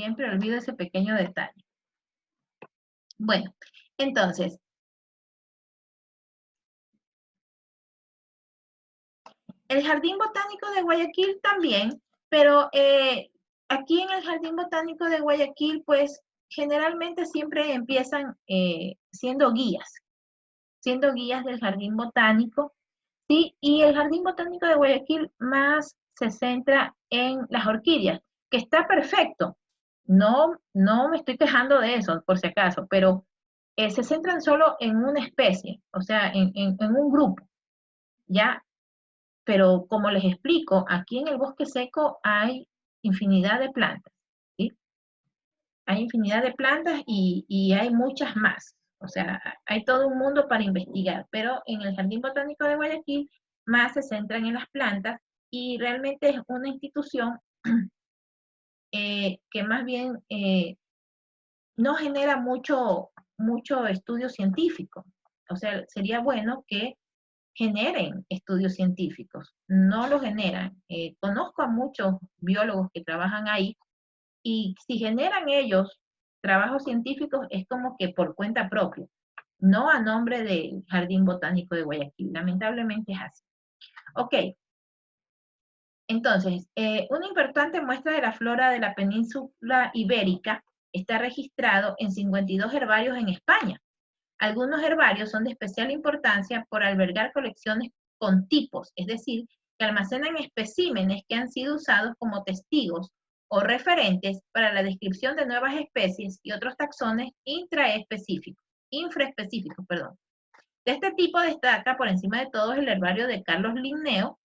Siempre olvido ese pequeño detalle. Bueno, entonces, el Jardín Botánico de Guayaquil también, pero aquí en el Jardín Botánico de Guayaquil, pues generalmente siempre empiezan siendo guías del Jardín Botánico, ¿sí? Y el Jardín Botánico de Guayaquil más se centra en las orquídeas, que está perfecto. No, no me estoy quejando de eso, por si acaso, pero se centran solo en una especie, o sea, en un grupo, ¿ya? Pero como les explico, aquí en el bosque seco hay infinidad de plantas, ¿sí? Hay infinidad de plantas y hay muchas más. O sea, hay todo un mundo para investigar, pero en el Jardín Botánico de Guayaquil más se centran en las plantas y realmente es una institución que más bien no genera mucho estudio científico. O sea, sería bueno que generen estudios científicos. No lo generan. Conozco a muchos biólogos que trabajan ahí y si generan ellos trabajos científicos es como que por cuenta propia, no a nombre del Jardín Botánico de Guayaquil. Lamentablemente es así. Ok, entonces, una importante muestra de la flora de la península ibérica está registrado en 52 herbarios en España. Algunos herbarios son de especial importancia por albergar colecciones con tipos, es decir, que almacenan especímenes que han sido usados como testigos o referentes para la descripción de nuevas especies y otros taxones infraespecíficos. De este tipo destaca por encima de todos el herbario de Carlos Linneo,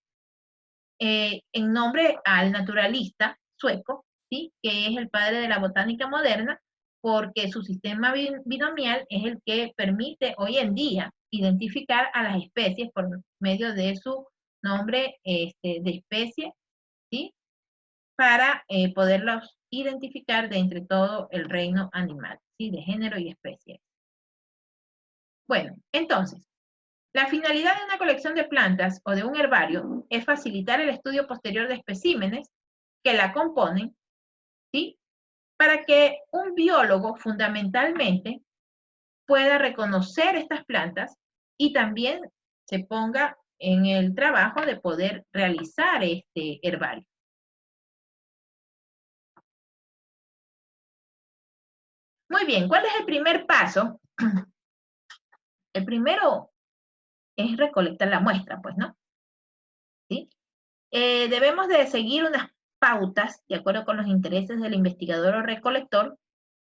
en nombre al naturalista sueco, ¿sí? Que es el padre de la botánica moderna, porque su sistema binomial es el que permite hoy en día identificar a las especies por medio de su nombre de especie, ¿sí? Para poderlos identificar de entre todo el reino animal, ¿sí? De género y especie. Bueno, entonces, la finalidad de una colección de plantas o de un herbario es facilitar el estudio posterior de especímenes que la componen, ¿sí? Para que un biólogo fundamentalmente pueda reconocer estas plantas y también se ponga en el trabajo de poder realizar este herbario. Muy bien, ¿cuál es el primer paso? El primero es recolectar la muestra, pues, ¿no? ¿Sí? Debemos de seguir unas pautas de acuerdo con los intereses del investigador o recolector.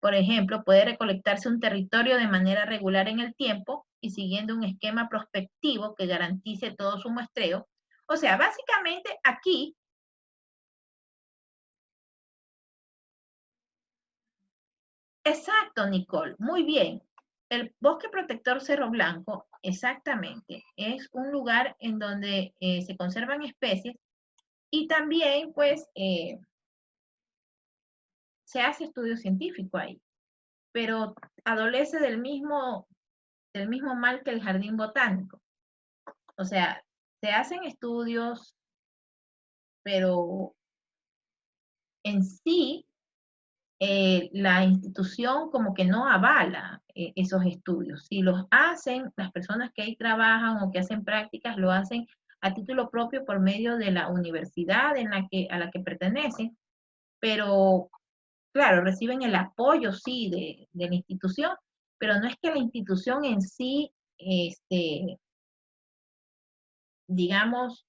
Por ejemplo, puede recolectarse un territorio de manera regular en el tiempo y siguiendo un esquema prospectivo que garantice todo su muestreo. O sea, básicamente aquí, exacto, Nicole, muy bien. El bosque protector Cerro Blanco, exactamente, es un lugar en donde se conservan especies y también, pues, se hace estudio científico ahí, pero adolece del mismo mal que el jardín botánico. O sea, se hacen estudios, pero en sí la institución como que no avala esos estudios. Si los hacen, las personas que ahí trabajan o que hacen prácticas lo hacen a título propio por medio de la universidad a la que pertenecen, pero claro, reciben el apoyo, sí, de la institución, pero no es que la institución en sí, digamos,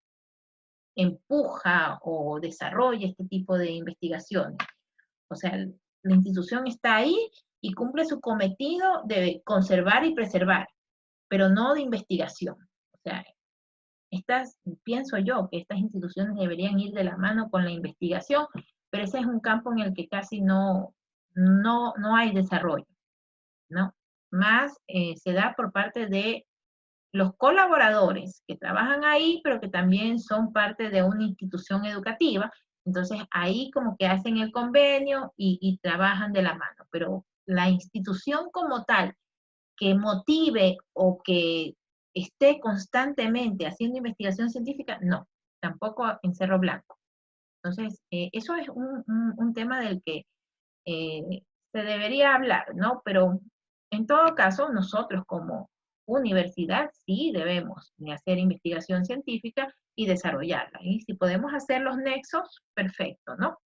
empuja o desarrolla este tipo de investigaciones. O sea, la institución está ahí y cumple su cometido de conservar y preservar, pero no de investigación. O sea, pienso yo que estas instituciones deberían ir de la mano con la investigación, pero ese es un campo en el que casi no hay desarrollo, ¿no? Más se da por parte de los colaboradores que trabajan ahí, pero que también son parte de una institución educativa. Entonces ahí como que hacen el convenio y trabajan de la mano, pero la institución como tal que motive o que esté constantemente haciendo investigación científica, no, tampoco en Cerro Blanco. Entonces, eso es un tema del que se debería hablar, ¿no? Pero en todo caso, nosotros como universidad sí debemos de hacer investigación científica y desarrollarla. Y si podemos hacer los nexos, perfecto, ¿no?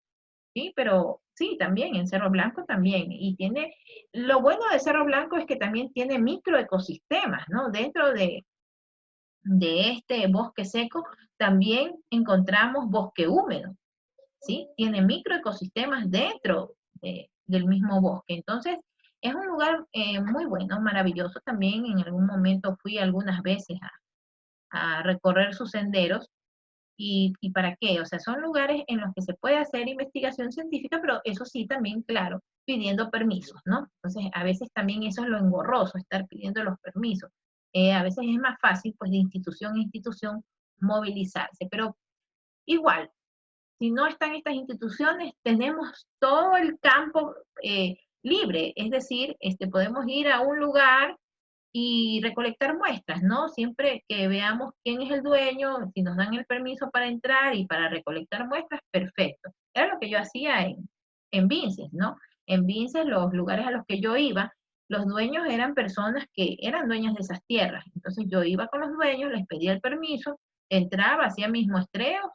Sí, pero sí, también en Cerro Blanco también. Y tiene, lo bueno de Cerro Blanco es que también tiene microecosistemas, ¿no? Dentro de este bosque seco también encontramos bosque húmedo, ¿sí? Tiene microecosistemas dentro del mismo bosque. Entonces, es un lugar muy bueno, maravilloso. También en algún momento fui algunas veces a recorrer sus senderos. ¿Y para qué? O sea, son lugares en los que se puede hacer investigación científica, pero eso sí, también, claro, pidiendo permisos, ¿no? Entonces, a veces también eso es lo engorroso, estar pidiendo los permisos. A veces es más fácil, pues, de institución a institución movilizarse, pero igual, si no están estas instituciones, tenemos todo el campo libre, es decir, podemos ir a un lugar y recolectar muestras, ¿no? Siempre que veamos quién es el dueño, si nos dan el permiso para entrar y para recolectar muestras, perfecto. Era lo que yo hacía en Vinces, ¿no? En Vinces, los lugares a los que yo iba, los dueños eran personas que eran dueñas de esas tierras. Entonces yo iba con los dueños, les pedía el permiso, entraba, hacía mis muestreos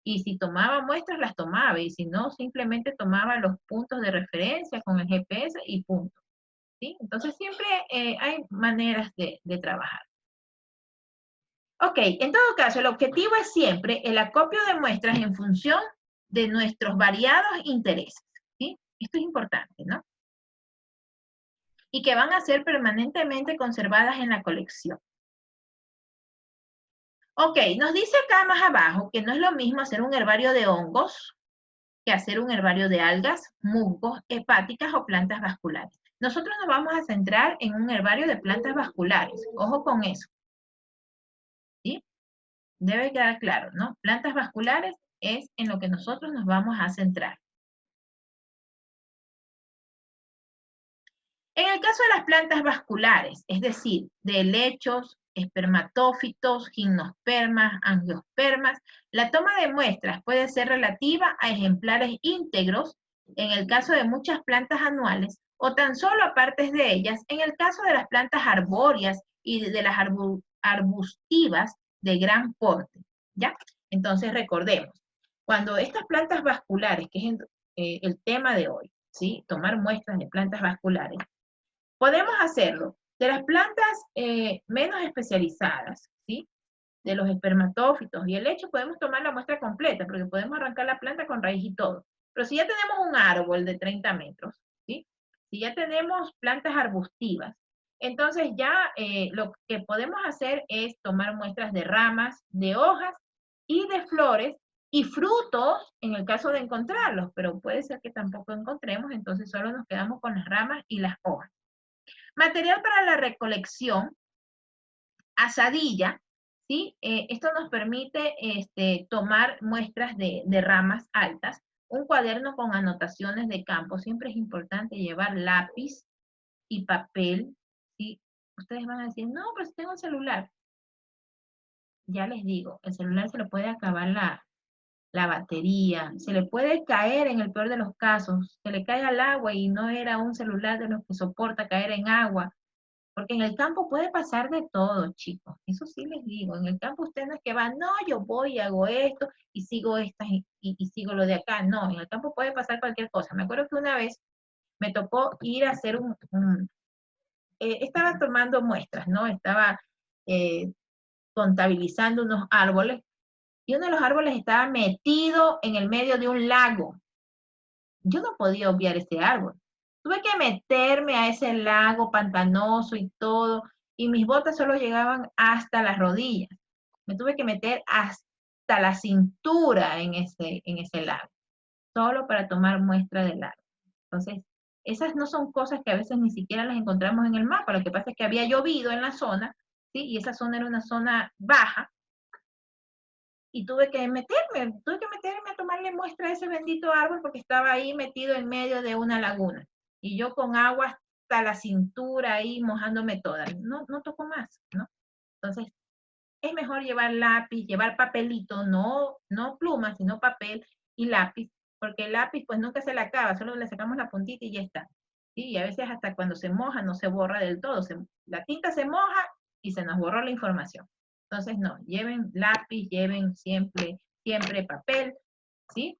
y si tomaba muestras, las tomaba y si no, simplemente tomaba los puntos de referencia con el GPS y punto. ¿Sí? Entonces siempre hay maneras de trabajar. Ok, en todo caso, el objetivo es siempre el acopio de muestras en función de nuestros variados intereses. ¿Sí? Esto es importante, ¿no? Y que van a ser permanentemente conservadas en la colección. Ok, nos dice acá más abajo que no es lo mismo hacer un herbario de hongos que hacer un herbario de algas, musgos, hepáticas o plantas vasculares. Nosotros nos vamos a centrar en un herbario de plantas vasculares. Ojo con eso. ¿Sí? Debe quedar claro, ¿no? Plantas vasculares es en lo que nosotros nos vamos a centrar. En el caso de las plantas vasculares, es decir, de helechos, espermatófitos, gimnospermas, angiospermas, la toma de muestras puede ser relativa a ejemplares íntegros en el caso de muchas plantas anuales o tan solo a partes de ellas en el caso de las plantas arbóreas y de las arbustivas de gran porte. ¿Ya? Entonces recordemos, cuando estas plantas vasculares, que es el tema de hoy, ¿sí? Tomar muestras de plantas vasculares, podemos hacerlo de las plantas menos especializadas, ¿sí? De los espermatófitos y el hecho podemos tomar la muestra completa, porque podemos arrancar la planta con raíz y todo. Pero si ya tenemos un árbol de 30 metros, ¿sí? Si ya tenemos plantas arbustivas, entonces ya lo que podemos hacer es tomar muestras de ramas, de hojas y de flores y frutos en el caso de encontrarlos, pero puede ser que tampoco encontremos, entonces solo nos quedamos con las ramas y las hojas. Material para la recolección, asadilla, ¿sí? Esto nos permite tomar muestras de ramas altas, un cuaderno con anotaciones de campo. Siempre es importante llevar lápiz y papel, ¿sí? Ustedes van a decir, no, pero si tengo un celular. Ya les digo, el celular se le puede acabar la batería, se le puede caer en el peor de los casos, se le cae al agua y no era un celular de los que soporta caer en agua. Porque en el campo puede pasar de todo, chicos. Eso sí les digo. En el campo usted no es que va, no, yo voy y hago esto y sigo estas y sigo lo de acá. No, en el campo puede pasar cualquier cosa. Me acuerdo que una vez me tocó ir a hacer estaba tomando muestras, ¿no? Estaba eh, contabilizando unos árboles y uno de los árboles estaba metido en el medio de un lago. Yo no podía obviar ese árbol. Tuve que meterme a ese lago pantanoso y todo, y mis botas solo llegaban hasta las rodillas. Me tuve que meter hasta la cintura en ese lago, solo para tomar muestra del lago. Entonces, esas no son cosas que a veces ni siquiera las encontramos en el mapa. Lo que pasa es que había llovido en la zona, ¿sí? Y esa zona era una zona baja, y tuve que meterme a tomarle muestra a ese bendito árbol porque estaba ahí metido en medio de una laguna. Y yo con agua hasta la cintura ahí mojándome toda. No, no toco más, ¿no? Entonces, es mejor llevar lápiz, llevar papelito, no pluma, sino papel y lápiz, porque el lápiz pues nunca se le acaba, solo le sacamos la puntita y ya está. ¿Sí? Y a veces hasta cuando se moja no se borra del todo, la tinta se moja y se nos borró la información. Entonces no, lleven lápiz, lleven siempre papel, ¿sí?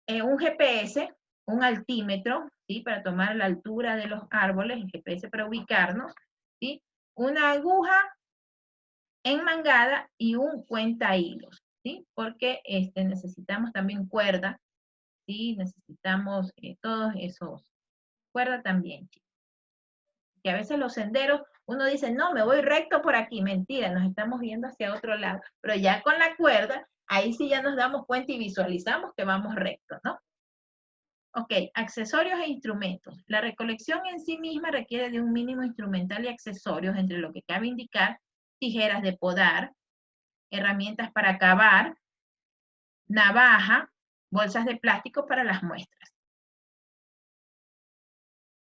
Un GPS, un altímetro, ¿sí? Para tomar la altura de los árboles, el GPS para ubicarnos, ¿sí? Una aguja enmangada y un cuenta hilos, ¿sí? Porque necesitamos también cuerda, ¿sí? Necesitamos todos esos, cuerda también, chicos. Que a veces los senderos, uno dice, no, me voy recto por aquí, mentira, nos estamos viendo hacia otro lado, pero ya con la cuerda, ahí sí ya nos damos cuenta y visualizamos que vamos recto, ¿no? Ok, accesorios e instrumentos. La recolección en sí misma requiere de un mínimo instrumental y accesorios, entre lo que cabe indicar tijeras de podar, herramientas para cavar, navaja, bolsas de plástico para las muestras.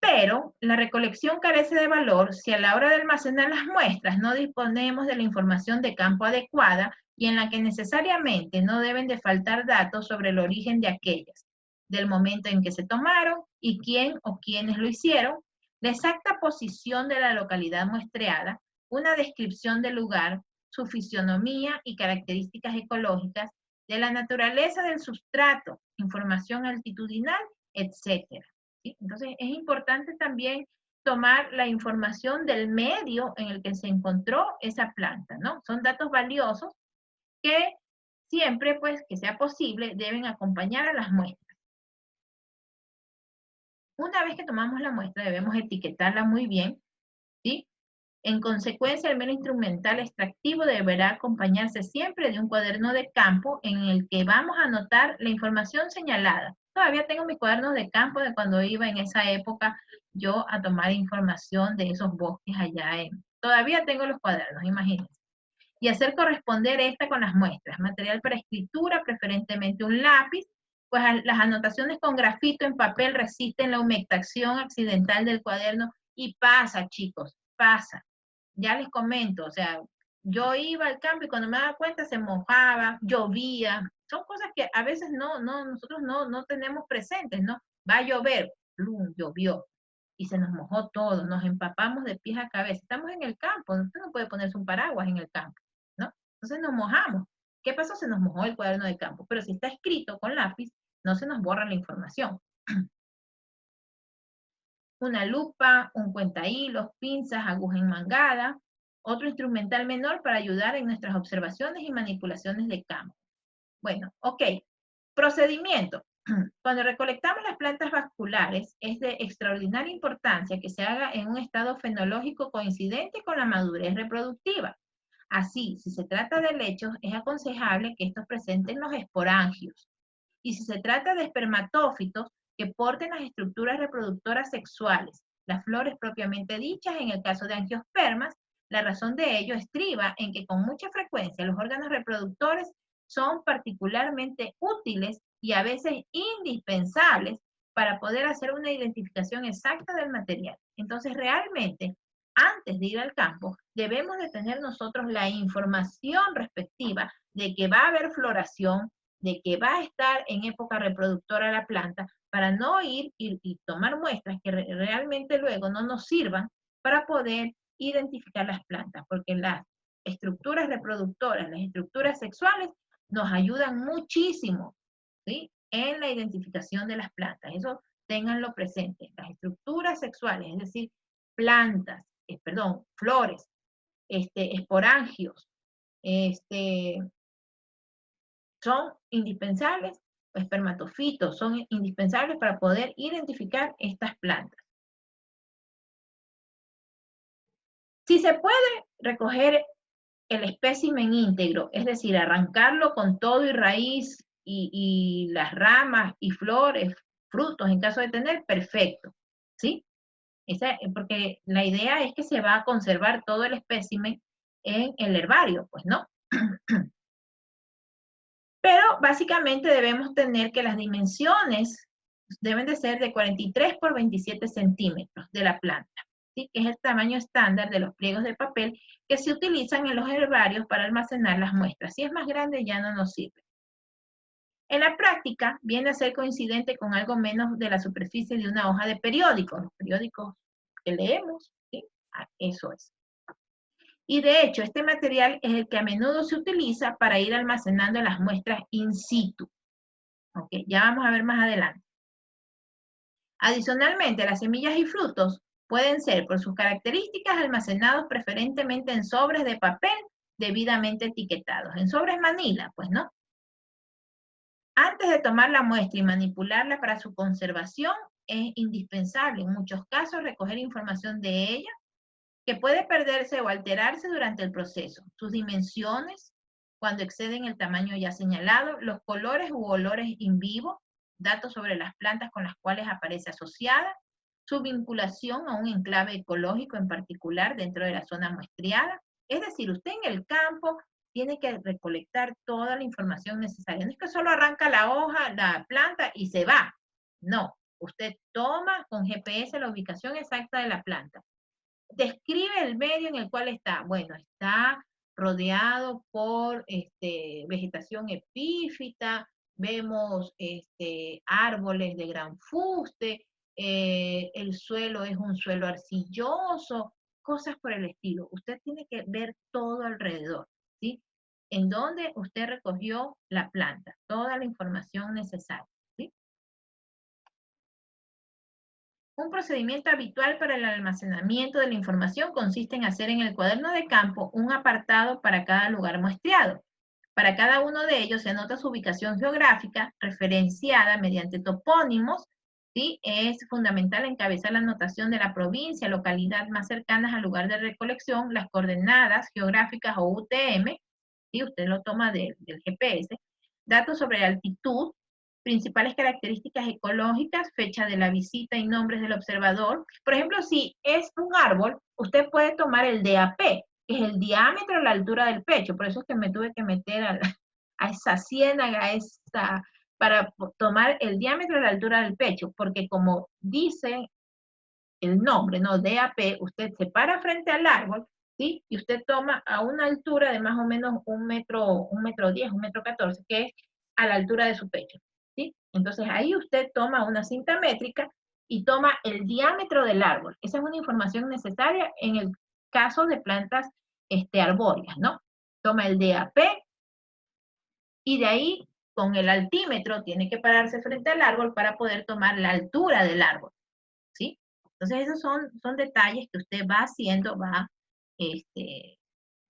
Pero la recolección carece de valor si a la hora de almacenar las muestras no disponemos de la información de campo adecuada y en la que necesariamente no deben de faltar datos sobre el origen de aquellas, del momento en que se tomaron y quién o quiénes lo hicieron, la exacta posición de la localidad muestreada, una descripción del lugar, su fisionomía y características ecológicas, de la naturaleza del sustrato, información altitudinal, etcétera. ¿Sí? Entonces, es importante también tomar la información del medio en el que se encontró esa planta, ¿no? Son datos valiosos que siempre, pues, que sea posible, deben acompañar a las muestras. Una vez que tomamos la muestra, debemos etiquetarla muy bien, ¿sí? En consecuencia, el mero instrumental extractivo deberá acompañarse siempre de un cuaderno de campo en el que vamos a anotar la información señalada. Todavía tengo mis cuadernos de campo de cuando iba en esa época yo a tomar información de esos bosques allá. Todavía tengo los cuadernos, imagínense. Y hacer corresponder esta con las muestras. Material para escritura, preferentemente un lápiz, pues las anotaciones con grafito en papel resisten la humectación accidental del cuaderno y pasa, chicos, pasa. Ya les comento, o sea, yo iba al campo y cuando me daba cuenta se mojaba, llovía, son cosas que a veces nosotros no tenemos presentes, ¿no? Va a llover, ¡plum! Llovió y se nos mojó todo, nos empapamos de pies a cabeza. Estamos en el campo, usted no puede ponerse un paraguas en el campo, ¿no? Entonces nos mojamos. ¿Qué pasó? Se nos mojó el cuaderno de campo, pero si está escrito con lápiz, no se nos borra la información. Una lupa, un cuentahilos, pinzas, aguja enmangada, otro instrumental menor para ayudar en nuestras observaciones y manipulaciones de campo. Bueno, ok. Procedimiento. Cuando recolectamos las plantas vasculares, es de extraordinaria importancia que se haga en un estado fenológico coincidente con la madurez reproductiva. Así, si se trata de lechos, es aconsejable que estos presenten los esporangios. Y si se trata de espermatófitos, que porten las estructuras reproductoras sexuales, las flores propiamente dichas, en el caso de angiospermas, la razón de ello estriba en que con mucha frecuencia los órganos reproductores son particularmente útiles y a veces indispensables para poder hacer una identificación exacta del material. Entonces, realmente, antes de ir al campo, debemos de tener nosotros la información respectiva de que va a haber floración, de que va a estar en época reproductora la planta, para no ir y tomar muestras que realmente luego no nos sirvan para poder identificar las plantas, porque las estructuras reproductoras, las estructuras sexuales, nos ayudan muchísimo, ¿sí? En la identificación de las plantas. Eso ténganlo presente. Las estructuras sexuales, es decir, plantas, flores, esporangios, son indispensables, espermatofitos, son indispensables para poder identificar estas plantas. Si se puede recoger el espécimen íntegro, es decir, arrancarlo con todo y raíz y las ramas y flores, frutos, en caso de tener, perfecto, ¿sí? Porque la idea es que se va a conservar todo el espécimen en el herbario, pues, ¿no? Pero básicamente debemos tener que las dimensiones deben de ser de 43 por 27 centímetros de la planta, ¿sí? Que es el tamaño estándar de los pliegos de papel que se utilizan en los herbarios para almacenar las muestras. Si es más grande ya no nos sirve. En la práctica, viene a ser coincidente con algo menos de la superficie de una hoja de periódico, los periódicos que leemos, ¿sí? Eso es. Y de hecho, este material es el que a menudo se utiliza para ir almacenando las muestras in situ. ¿Ok? Ya vamos a ver más adelante. Adicionalmente, las semillas y frutos pueden ser, por sus características, almacenados preferentemente en sobres de papel debidamente etiquetados. En sobres manila, pues, ¿no? Antes de tomar la muestra y manipularla para su conservación, es indispensable en muchos casos recoger información de ella que puede perderse o alterarse durante el proceso. Sus dimensiones, cuando exceden el tamaño ya señalado, los colores u olores in vivo, datos sobre las plantas con las cuales aparece asociada, su vinculación a un enclave ecológico en particular dentro de la zona muestreada. Es decir, usted en el campo tiene que recolectar toda la información necesaria. No es que solo arranca la hoja, la planta y se va. No, usted toma con GPS la ubicación exacta de la planta. Describe el medio en el cual está. Bueno, está rodeado por vegetación epífita, vemos árboles de gran fuste, el suelo es un suelo arcilloso, cosas por el estilo. Usted tiene que ver todo alrededor, ¿sí? En donde usted recogió la planta, toda la información necesaria, ¿sí? Un procedimiento habitual para el almacenamiento de la información consiste en hacer en el cuaderno de campo un apartado para cada lugar muestreado. Para cada uno de ellos se anota su ubicación geográfica referenciada mediante topónimos. ¿Sí? Es fundamental encabezar la anotación de la provincia, localidad más cercanas al lugar de recolección, las coordenadas geográficas o UTM, ¿sí? Usted lo toma del GPS, datos sobre altitud, principales características ecológicas, fecha de la visita y nombres del observador. Por ejemplo, si es un árbol, usted puede tomar el DAP, que es el diámetro a la altura del pecho. Por eso es que me tuve que meter a esa ciénaga, para tomar el diámetro a la altura del pecho, porque como dice el nombre, ¿no? DAP, usted se para frente al árbol, ¿sí? Y usted toma a una altura de más o menos 1,10 m, 1,14 m, que es a la altura de su pecho, ¿sí? Entonces ahí usted toma una cinta métrica y toma el diámetro del árbol. Esa es una información necesaria en el caso de plantas arbóreas, ¿no? Toma el DAP y de ahí con el altímetro tiene que pararse frente al árbol para poder tomar la altura del árbol, ¿sí? Entonces esos son detalles que usted va haciendo, va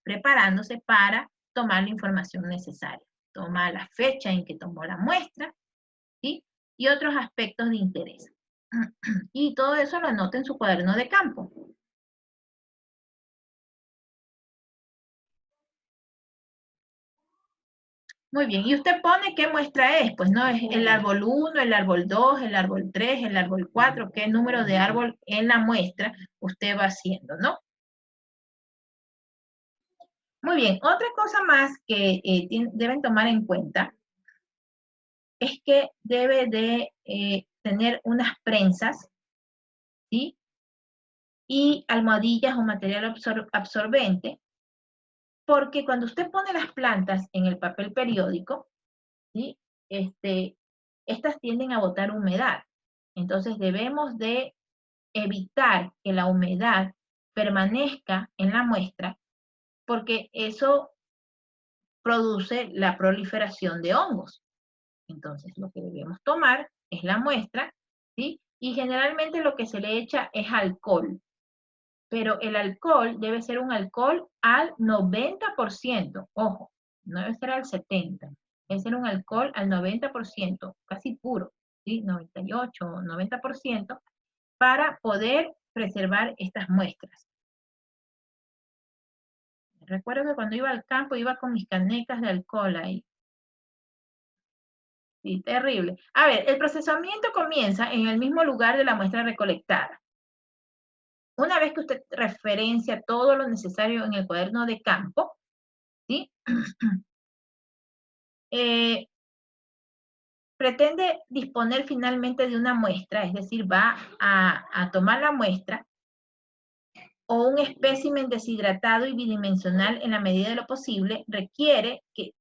preparándose para tomar la información necesaria. Toma la fecha en que tomó la muestra, ¿sí? Y otros aspectos de interés. Y todo eso lo anota en su cuaderno de campo. Muy bien, y usted pone qué muestra es, pues no, es el árbol 1, el árbol 2, el árbol 3, el árbol 4, qué número de árbol en la muestra usted va haciendo, ¿no? Muy bien, otra cosa más que deben tomar en cuenta es que debe de tener unas prensas, ¿sí? Y almohadillas o material absorbente, porque cuando usted pone las plantas en el papel periódico, ¿sí? Estas tienden a botar humedad. Entonces debemos de evitar que la humedad permanezca en la muestra, porque eso produce la proliferación de hongos. Entonces lo que debemos tomar es la muestra, ¿sí? Y generalmente lo que se le echa es alcohol, pero el alcohol debe ser un alcohol al 90%, ojo, no debe ser al 70%, debe ser un alcohol al 90%, casi puro, ¿sí? 98 o 90%, para poder preservar estas muestras. Recuerdo que cuando iba al campo iba con mis canecas de alcohol ahí. Sí, terrible. A ver, el procesamiento comienza en el mismo lugar de la muestra recolectada. Una vez que usted referencia todo lo necesario en el cuaderno de campo, ¿sí? Pretende disponer finalmente de una muestra, es decir, va a tomar la muestra o un espécimen deshidratado y bidimensional en la medida de lo posible, requiere que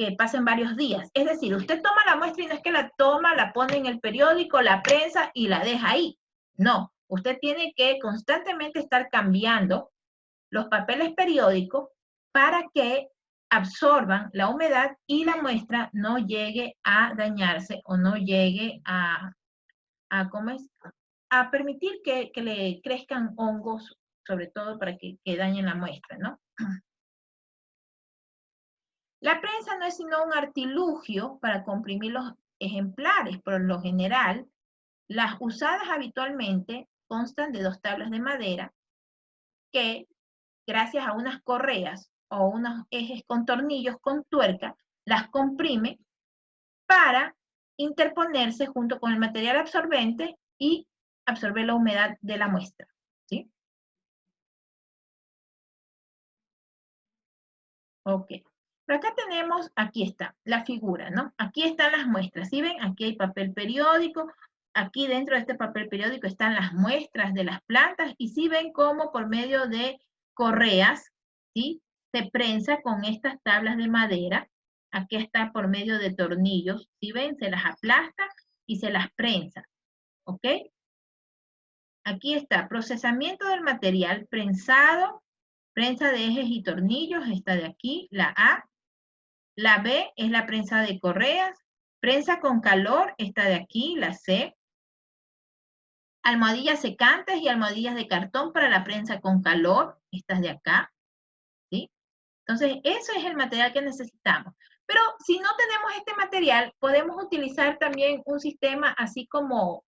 que pasen varios días. Es decir, usted toma la muestra y no es que la toma, la pone en el periódico, la prensa y la deja ahí. No, usted tiene que constantemente estar cambiando los papeles periódicos para que absorban la humedad y la muestra no llegue a dañarse o no llegue ¿cómo es? A permitir que le crezcan hongos, sobre todo para que dañen la muestra, ¿no? La prensa no es sino un artilugio para comprimir los ejemplares. Por lo general, las usadas habitualmente constan de 2 tablas de madera que, gracias a unas correas o unos ejes con tornillos con tuerca, las comprime para interponerse junto con el material absorbente y absorber la humedad de la muestra, ¿sí? Ok. Pero acá tenemos, aquí está, la figura, ¿no? Aquí están las muestras, ¿sí ven? Aquí hay papel periódico, aquí dentro de este papel periódico están las muestras de las plantas y sí ven cómo por medio de correas, ¿sí? Se prensa con estas tablas de madera, aquí está por medio de tornillos, ¿sí ven? Se las aplasta y se las prensa, ¿ok? Aquí está, procesamiento del material prensado, prensa de ejes y tornillos, esta de aquí, la A. La B es la prensa de correas, prensa con calor, esta de aquí, la C. Almohadillas secantes y almohadillas de cartón para la prensa con calor, estas de acá, ¿sí? Entonces, eso es el material que necesitamos. Pero si no tenemos este material, podemos utilizar también un sistema así como,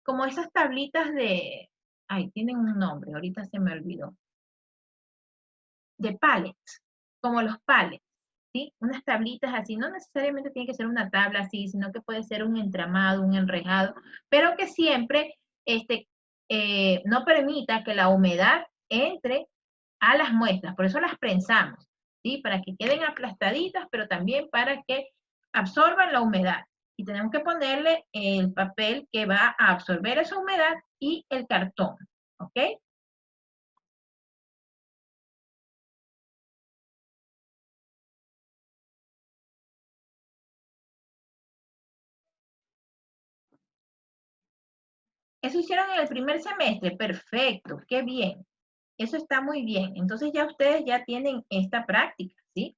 como esas tablitas de, ay, tienen un nombre, ahorita se me olvidó, de pallets, como los pallets, ¿sí? Unas tablitas así, no necesariamente tiene que ser una tabla así, sino que puede ser un entramado, un enrejado, pero que siempre no permita que la humedad entre a las muestras, por eso las prensamos, ¿sí? Para que queden aplastaditas, pero también para que absorban la humedad. Y tenemos que ponerle el papel que va a absorber esa humedad y el cartón, ¿ok? Eso hicieron en el primer semestre, perfecto, qué bien. Eso está muy bien. Entonces ya ustedes ya tienen esta práctica, ¿sí?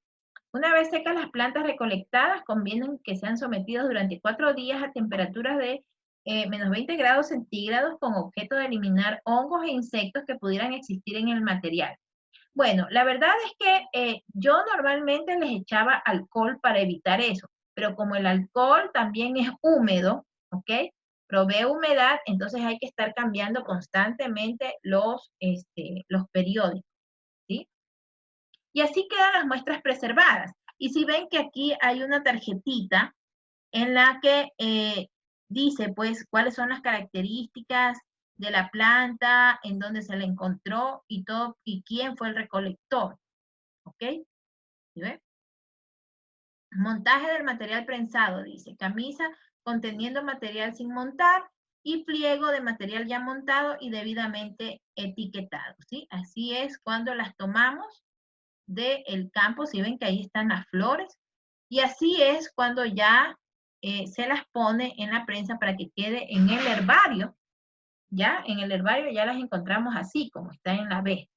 Una vez secas las plantas recolectadas, conviene que sean sometidas durante 4 días a temperaturas de menos 20 grados centígrados con objeto de eliminar hongos e insectos que pudieran existir en el material. Bueno, la verdad es que yo normalmente les echaba alcohol para evitar eso, pero como el alcohol también es húmedo, ¿ok? Provee humedad, entonces hay que estar cambiando constantemente los periódicos, ¿sí? Y así quedan las muestras preservadas. Y si ven que aquí hay una tarjetita en la que dice, pues, cuáles son las características de la planta, en dónde se la encontró y todo, y quién fue el recolector. ¿Ok? ¿Sí ve? Montaje del material prensado, dice. Camisa conteniendo material sin montar y pliego de material ya montado y debidamente etiquetado, ¿sí? Así es cuando las tomamos del campo, si ven que ahí están las flores, y así es cuando ya se las pone en la prensa para que quede en el herbario, ya en el herbario ya las encontramos así, como está en la B.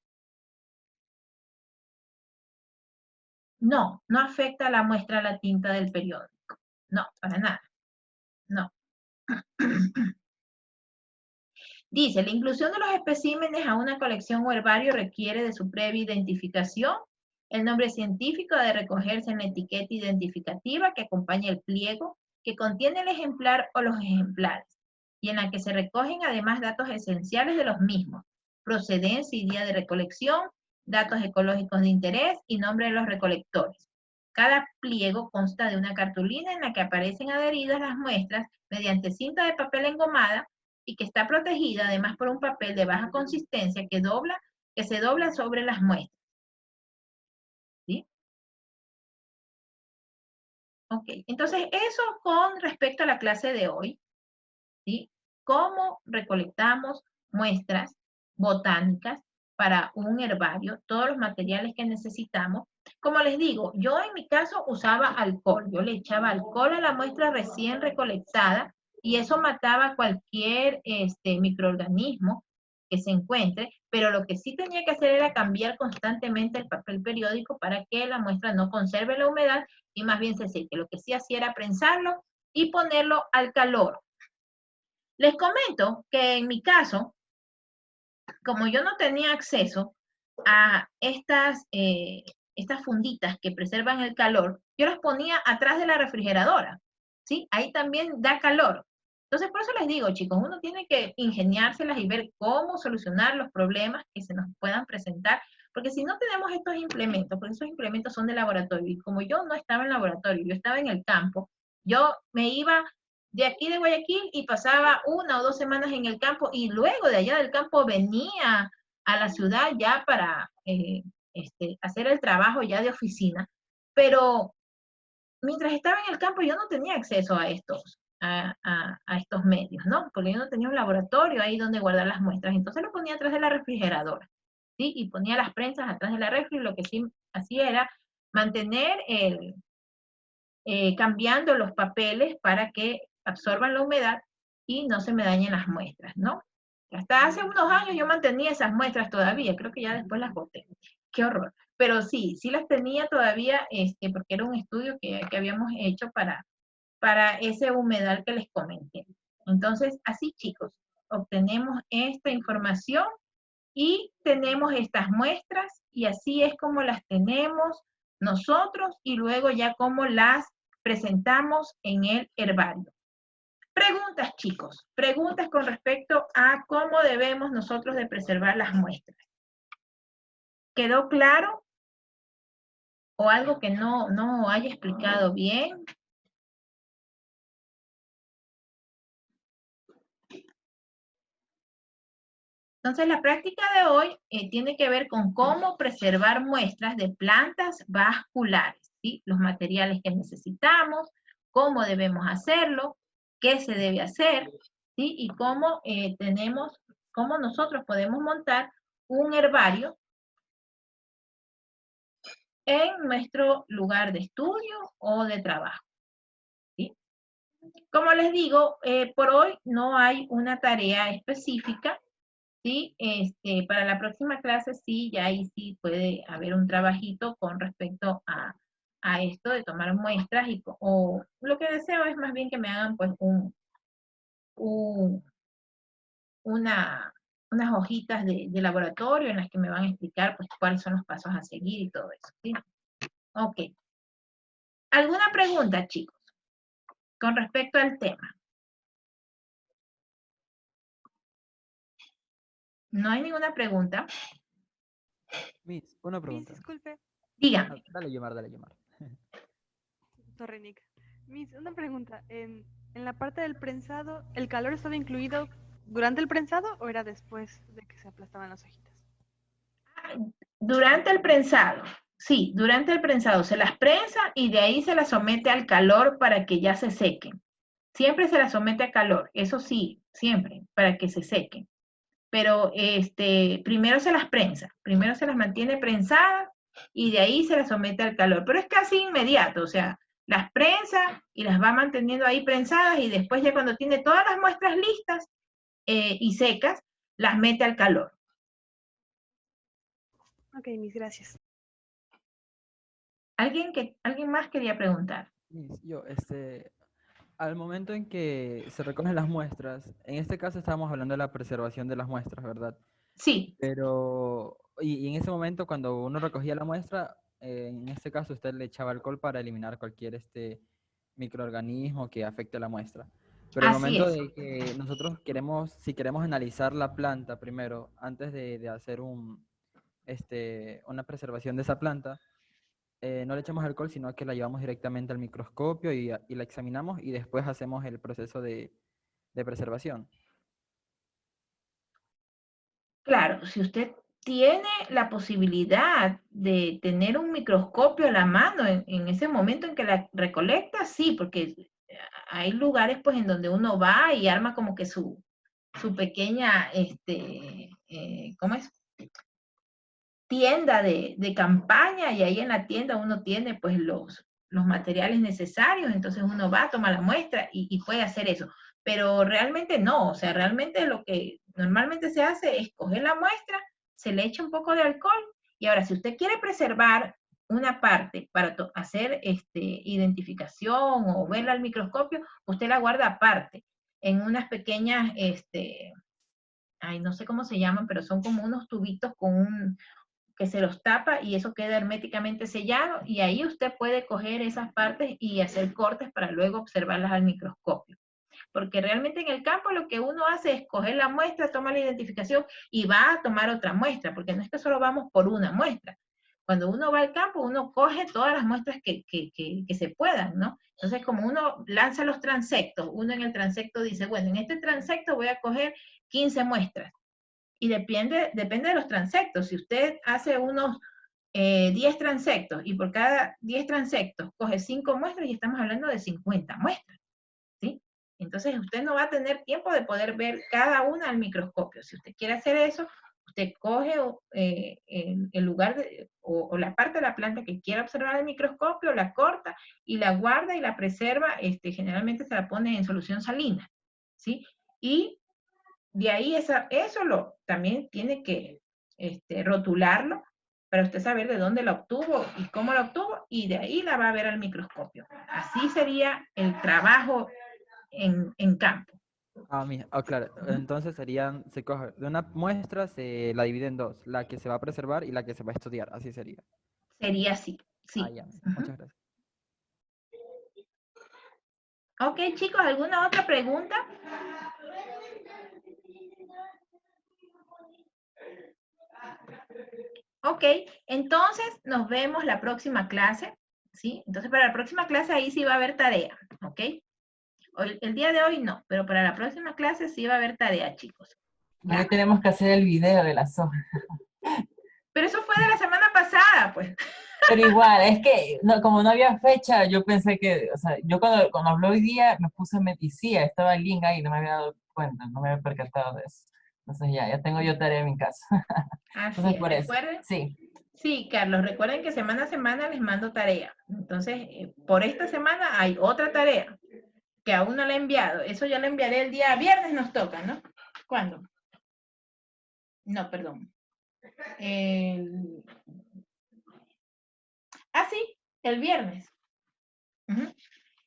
No, no afecta a la muestra la tinta del periódico. No, para nada. No. Dice, la inclusión de los especímenes a una colección o herbario requiere de su previa identificación. El nombre científico ha de recogerse en la etiqueta identificativa que acompaña el pliego que contiene el ejemplar o los ejemplares y en la que se recogen además datos esenciales de los mismos, procedencia y día de recolección, datos ecológicos de interés y nombre de los recolectores. Cada pliego consta de una cartulina en la que aparecen adheridas las muestras mediante cinta de papel engomada y que está protegida además por un papel de baja consistencia que se dobla sobre las muestras. ¿Sí? Ok, entonces eso con respecto a la clase de hoy, ¿sí? ¿Cómo recolectamos muestras botánicas para un herbario? Todos los materiales que necesitamos Como les digo, yo en mi caso usaba alcohol. Yo le echaba alcohol a la muestra recién recolectada y eso mataba cualquier microorganismo que se encuentre, pero lo que sí tenía que hacer era cambiar constantemente el papel periódico para que la muestra no conserve la humedad y más bien se seque. Lo que sí hacía era prensarlo y ponerlo al calor. Les comento que en mi caso, como yo no tenía acceso a estas funditas que preservan el calor, yo las ponía atrás de la refrigeradora, ¿sí? Ahí también da calor. Entonces, por eso les digo, chicos, uno tiene que ingeniárselas y ver cómo solucionar los problemas que se nos puedan presentar, porque si no tenemos estos implementos, porque esos implementos son de laboratorio, y como yo no estaba en laboratorio, yo estaba en el campo, yo me iba de aquí de Guayaquil y pasaba 1 o 2 semanas en el campo y luego de allá del campo venía a la ciudad ya para hacer el trabajo ya de oficina, pero mientras estaba en el campo yo no tenía acceso a estos medios, ¿no? Porque yo no tenía un laboratorio ahí donde guardar las muestras, entonces lo ponía atrás de la refrigeradora, ¿sí? Y ponía las prensas atrás de la refri, lo que sí hacía era mantener cambiando los papeles para que absorban la humedad y no se me dañen las muestras, ¿no? Hasta hace unos años yo mantenía esas muestras todavía, creo que ya después las boté. Qué horror. Pero sí, sí las tenía todavía, porque era un estudio que habíamos hecho para ese humedal que les comenté. Entonces, así chicos, obtenemos esta información y tenemos estas muestras y así es como las tenemos nosotros y luego ya como las presentamos en el herbario. Preguntas, chicos, preguntas con respecto a cómo debemos nosotros de preservar las muestras. ¿Quedó claro? ¿O algo que no haya explicado bien? Entonces, la práctica de hoy tiene que ver con cómo preservar muestras de plantas vasculares, ¿sí? Los materiales que necesitamos, cómo debemos hacerlo, qué se debe hacer, ¿sí? Y cómo nosotros podemos montar un herbario en nuestro lugar de estudio o de trabajo, ¿sí? Como les digo, por hoy no hay una tarea específica. Sí, para la próxima clase sí, ya ahí sí puede haber un trabajito con respecto a esto de tomar muestras o lo que deseo es más bien que me hagan pues un- una, unas hojitas de laboratorio en las que me van a explicar pues cuáles son los pasos a seguir y todo eso, ¿sí? Ok. ¿Alguna pregunta, chicos, con respecto al tema? ¿No hay ninguna pregunta? Miss, una Miss, pregunta. disculpe. Ah, Dígame. dale, Yomar, dale, Yomar. Sorry, Nick. Miss, una pregunta. En la parte del prensado, ¿el calor estaba incluido durante el prensado o era después de que se aplastaban las hojitas? Durante el prensado, sí, durante el prensado se las prensa y de ahí se las somete al calor para que ya se sequen. Siempre se las somete a calor, eso sí, siempre, para que se sequen. Pero primero se las prensa, primero se las mantiene prensadas y de ahí se las somete al calor. Pero es casi inmediato, o sea, las prensa y las va manteniendo ahí prensadas y después ya cuando tiene todas las muestras listas y secas, las mete al calor. Ok, Miss, gracias. ¿Alguien más quería preguntar? Miss, al momento en que se recogen las muestras, en este caso estábamos hablando de la preservación de las muestras, ¿verdad? Sí, Pero, y en ese momento cuando uno recogía la muestra, en este caso usted le echaba alcohol para eliminar cualquier microorganismo que afecte la muestra. Pero el así momento es. de que nosotros queremos, si queremos analizar la planta primero, antes de hacer una preservación de esa planta, no le echamos alcohol, sino que la llevamos directamente al microscopio y la examinamos y después hacemos el proceso de preservación. Claro, si usted tiene la posibilidad de tener un microscopio a la mano en ese momento en que la recolecta, sí, porque hay lugares pues en donde uno va y arma como que su pequeña, ¿cómo es? tienda de campaña, y ahí en la tienda uno tiene pues los materiales necesarios, entonces uno va, toma la muestra y puede hacer eso. Pero realmente no, o sea, realmente lo que normalmente se hace es coger la muestra, se le echa un poco de alcohol, y ahora si usted quiere preservar una parte para hacer identificación o verla al microscopio, usted la guarda aparte, en unas pequeñas, ay, no sé cómo se llaman, pero son como unos tubitos que se los tapa y eso queda herméticamente sellado, y ahí usted puede coger esas partes y hacer cortes para luego observarlas al microscopio. Porque realmente en el campo lo que uno hace es coger la muestra, toma la identificación y va a tomar otra muestra, porque no es que solo vamos por una muestra. Cuando uno va al campo, uno coge todas las muestras que se puedan, ¿no? Entonces, como uno lanza los transectos, uno en el transecto dice, bueno, en este transecto voy a coger 15 muestras. Y depende de los transectos. Si usted hace unos 10 transectos y por cada 10 transectos coge 5 muestras, y estamos hablando de 50 muestras, ¿sí? Entonces usted no va a tener tiempo de poder ver cada una al microscopio. Si usted quiere hacer eso, usted coge el lugar o la parte de la planta que quiera observar al microscopio, la corta y la guarda y la preserva. Generalmente se la pone en solución salina, ¿sí? Y de ahí eso también tiene que rotularlo para usted saber de dónde la obtuvo y cómo la obtuvo, y de ahí la va a ver al microscopio. Así sería el trabajo en campo. Claro. Entonces se coge de una muestra, se la divide en dos, la que se va a preservar y la que se va a estudiar, así sería. Sería así, sí. Ya, muchas gracias. Ok, chicos, ¿alguna otra pregunta? Ok, entonces nos vemos la próxima clase, ¿sí? Entonces para la próxima clase ahí sí va a haber tarea, ¿ok? El día de hoy no, pero para la próxima clase sí va a haber tarea, chicos. Hoy tenemos que hacer el video de las hojas. Pero eso fue de la semana pasada, pues. Pero igual, es que como no había fecha, yo pensé que, o sea, yo cuando habló hoy día me puse y sí, estaba el link ahí, no me había dado cuenta, no me había percatado de eso. Entonces ya tengo yo tarea en mi casa. Así Entonces es, por eso, recuerden. sí. Sí, Carlos, recuerden que semana a semana les mando tarea. Entonces, por esta semana hay otra tarea que aún no la he enviado. Eso ya la enviaré el día viernes, nos toca, ¿no? ¿Cuándo? No, perdón. Sí, el viernes.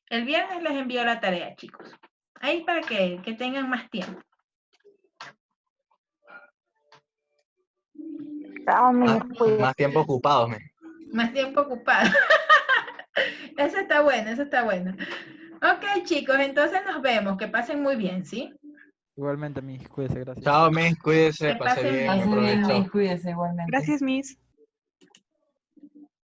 El viernes les envío la tarea, chicos. Ahí para que tengan más tiempo. Más tiempo ocupado, Más tiempo ocupado. Eso está bueno, eso está bueno. Ok, chicos, entonces nos vemos. Que pasen muy bien, ¿sí? Igualmente, mis, cuídese, gracias. Chao, Miss, cuídese, Que pase pasen bien, Pase buen bien, provecho. Miss, cuídese igualmente. Gracias, Miss.